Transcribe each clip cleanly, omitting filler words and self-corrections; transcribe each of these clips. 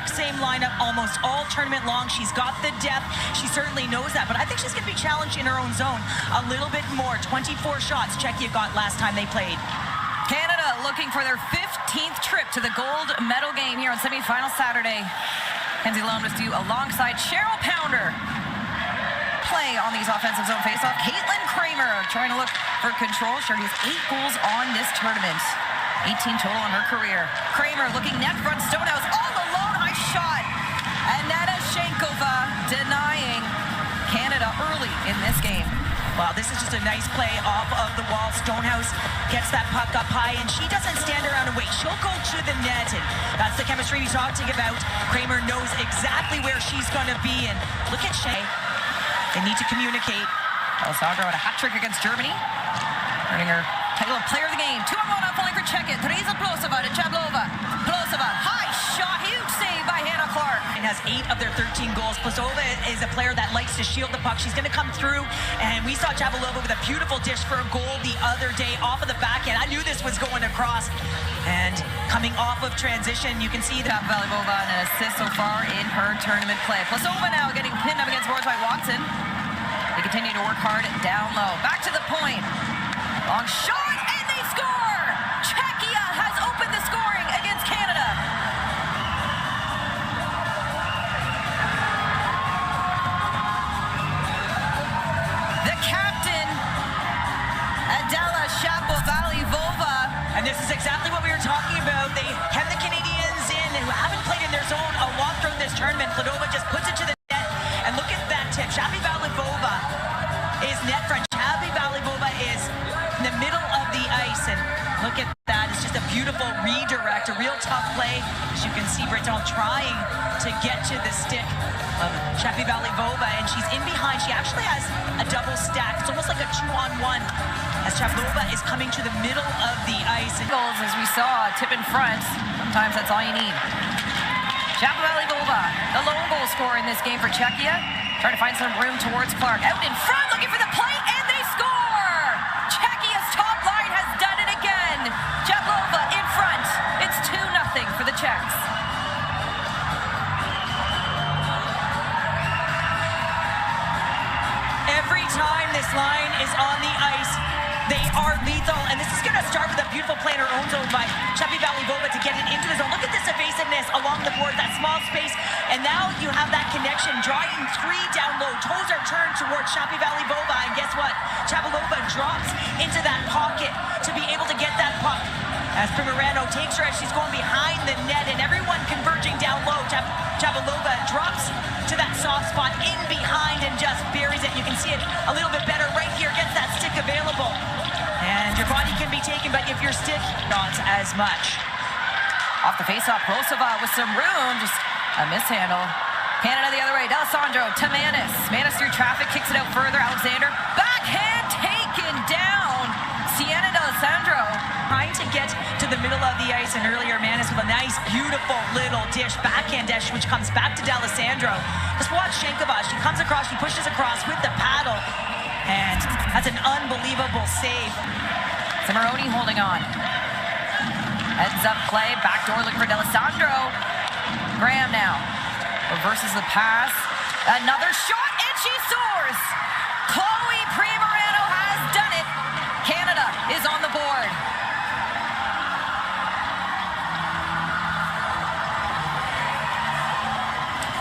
exact same lineup almost all tournament long. She's got the depth. She certainly knows that, but I think she's going to be challenged in her own zone a little bit more. 24 shots Czechia got last time they played. Canada looking for their 15th trip to the gold medal game here on semifinal Saturday. Kenzie Lone with you alongside Cheryl Pounder. Play on these offensive zone faceoff. Caitlin Kramer trying to look for control. She already has 8 goals on this tournament. 18 total in her career. Kramer looking net front. Stonehouse all alone. High shot. Aneta Shankova denying Canada early in this game. Wow, this is just a nice play off of the wall. Stonehouse gets that puck up high, and she doesn't stand around and wait. She'll go to the net, and that's the chemistry we talked about. Kramer knows exactly where she's going to be, and look at Shay. They need to communicate. Alessandro had a hat trick against Germany, earning her title of player of the game. 2-on-1 off only for Czechia. Teresa Plosova to Chablova. Plosova, high shot, huge save by Hannah Clark. And has 8 of their 13 goals. Plosova is a player that likes to shield the puck. She's going to come through, and we saw Chablova with a beautiful dish for a goal the other day off of the backhand. I knew this was going across. And coming off of transition, you can see that Valivova an assist so far in her tournament play. Plosova now getting pinned up against boards by Watson. They continue to work hard down low. Back to the point. Long shot, and they score! Czechia has opened the scoring against Canada. The captain, Adela Shapovalivova. And this is exactly what we were talking about. They have the Canadians in who haven't played in their zone a lot throughout this tournament. Vladova just puts it to the net. And look at that tip. Shapovalivova is net front. Shapovalivova is in the middle of the ice, and look at that. It's just a beautiful redirect, a real tough play. As you can see, Breton trying to get to the stick of Shapovalivova, and she's in behind. She actually has a double stack. It's almost like a 2-on-1 as Chablova is coming to the middle of the ice. Goals, as we saw, tip in front. Sometimes that's all you need. Shapovalivova, the lone goal scorer in this game for Czechia. Trying to find some room towards Clark. Out in front, looking for the plate, and they score! Czechia's top line has done it again. Chablova in front. It's 2-0 for the Czechs. Every time this line is on the ice, they are lethal, and this is going to start with a beautiful play in her own zone by Shapovalivova to get it into the zone. Look at this evasiveness along the board, that small space, and now you have that connection, drawing 3 down low. Toes are turned towards Shapovalivova, and guess what? Chablova drops into that pocket to be able to get that puck. As Primerano takes her as she's going behind the net, and everyone converging down low. Chablova drops to that soft spot in behind and just buries it. You can see it a little bit better right here, gets that stick available. And your body can be taken, but if your stick, not as much. Off the faceoff, Plosova with some room, just a mishandle. Canada the other way, D'Alessandro to Manis. Manis through traffic, kicks it out further. Alexander, backhand taken down. Sienna D'Alessandro trying to get to the middle of the ice, and earlier Manis with a nice, beautiful little dish, backhand dish, which comes back to D'Alessandro. Just watch Shankova. She comes across, she pushes across with the paddle, and that's an unbelievable save. Cimarroni holding on. Heads up play, backdoor looking for D'Alessandro. Graham now reverses the pass. Another shot, and she soars. Chloe Primerano has done it. Canada is on the board.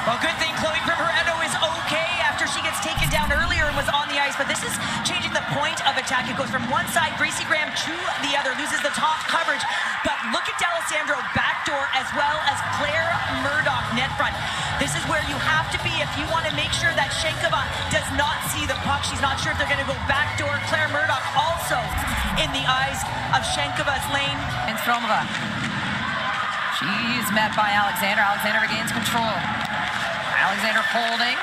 Well, good thing Chloe Primerano is okay after she gets taken down earlier and was on the ice, but this is changing the point of attack. It goes from one side, Gracie Graham, to the other, loses the top coverage, but look at D'Alessandro backdoor as well as Claire Murdoch net front. This is where you have to be if you want to make sure that Shankova does not see the puck. She's not sure if they're going to go backdoor. Claire Murdoch also in the eyes of Shankova's lane. And Stromova. She's met by Alexander. Alexander regains control. Alexander holding.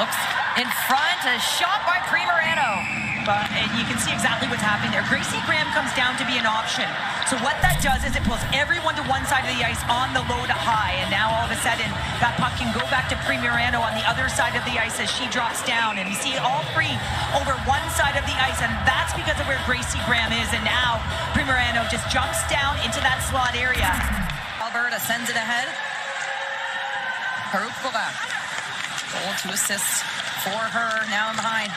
Looks in front. A shot by Primerano. And you can see exactly what's happening there. Gracie Graham comes down to be an option. So what that does is it pulls everyone to one side of the ice on the low to high. And now all of a sudden, that puck can go back to Primerano on the other side of the ice as she drops down. And you see all 3 over one side of the ice. And that's because of where Gracie Graham is. And now Primerano just jumps down into that slot area. Alberta sends it ahead. Harupkova. Goal, 2 assists for her. Now in behind.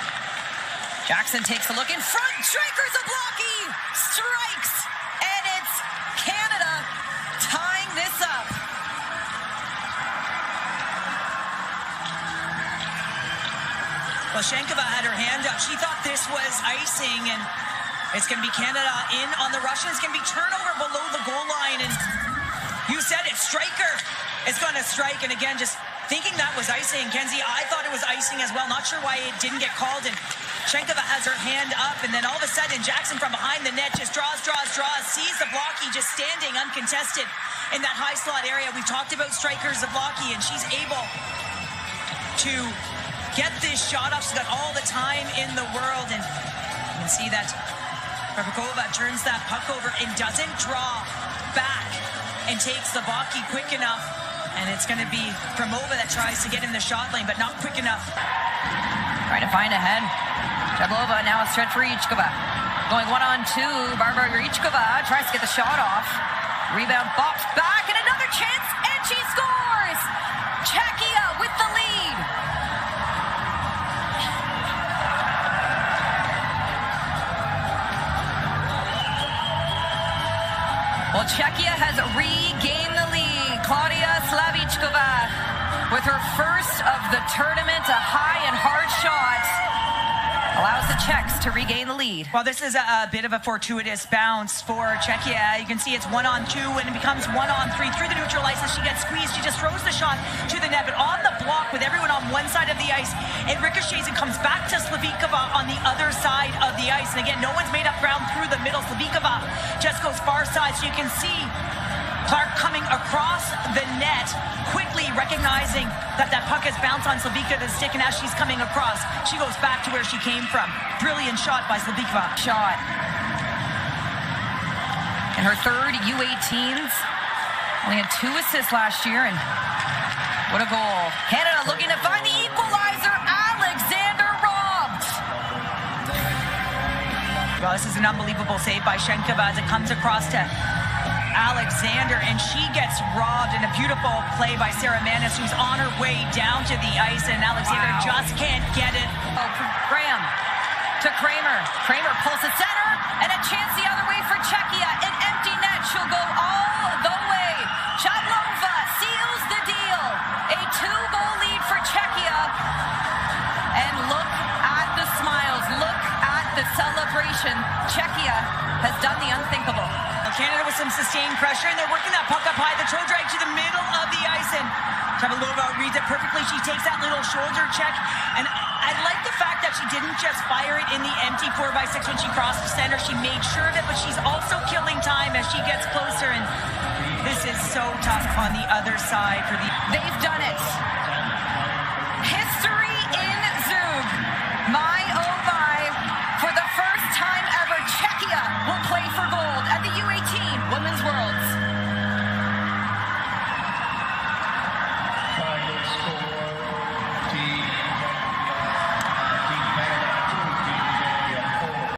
Jackson takes a look in front. Striker Zablocki strikes. And it's Canada tying this up. Well, Shankova had her hand up. She thought this was icing, and it's going to be Canada in on the Russians. It's going to be turnover below the goal line, and you said it, striker is going to strike. And again, just thinking that was icing, Kenzie, I thought it was icing as well. Not sure why it didn't get called, and Shankova has her hand up, and then all of a sudden, Jackson from behind the net just draws, sees Zablocki just standing uncontested in that high slot area. We've talked about striker Zablocki, and she's able to get this shot off. She's got all the time in the world, and you can see that Prepakova turns that puck over and doesn't draw back and takes Zablocki quick enough, and it's going to be Promova that tries to get in the shot lane, but not quick enough. Trying to find ahead. Jablova now a stretch for Ichkova. Going 1-on-2. Barbara Ichkova tries to get the shot off. Rebound box back, and another chance, and she scores! Czechia with the lead. Well, Czechia has regained the lead. Claudia Slavichkova with her first of the tournament, a high and hard shot, allows the Czechs to regain the lead. Well, this is a bit of a fortuitous bounce for Czechia. You can see it's 1-on-2, and it becomes 1-on-3 through the neutral ice as she gets squeezed. She just throws the shot to the net, but on the block with everyone on one side of the ice, it ricochets and comes back to Slavikova on the other side of the ice. And again, no one's made up ground through the middle. Slavikova just goes far side, so you can see Clark coming across the net, quickly recognizing that that puck has bounced on Slabikova's stick, and as she's coming across, she goes back to where she came from. Brilliant shot by Slabikova. Shot. And her third U18s. Only had 2 assists last year, and what a goal. Canada looking to find the equalizer. Alexander robbed. Well, this is an unbelievable save by Shankova as it comes across to Alexander, and she gets robbed in a beautiful play by Sarah Manis, who's on her way down to the ice, and Alexander just can't get it. Oh, Graham to Kramer. Kramer pulls the center, and a chance the other way for Czechia. An empty net. She'll go all the way. Chadlova seals the deal. A 2-goal lead for Czechia. And look at the smiles. Look at the celebration. Czechia has done the unthinkable. Canada with some sustained pressure, and they're working that puck up high. The toe drag to the middle of the ice, and Chabalova reads it perfectly. She takes that little shoulder check, and I like the fact that she didn't just fire it in the empty 4x6 when she crossed the center. She made sure of it, but she's also killing time as she gets closer, and this is so tough on the other side for the... They've done it.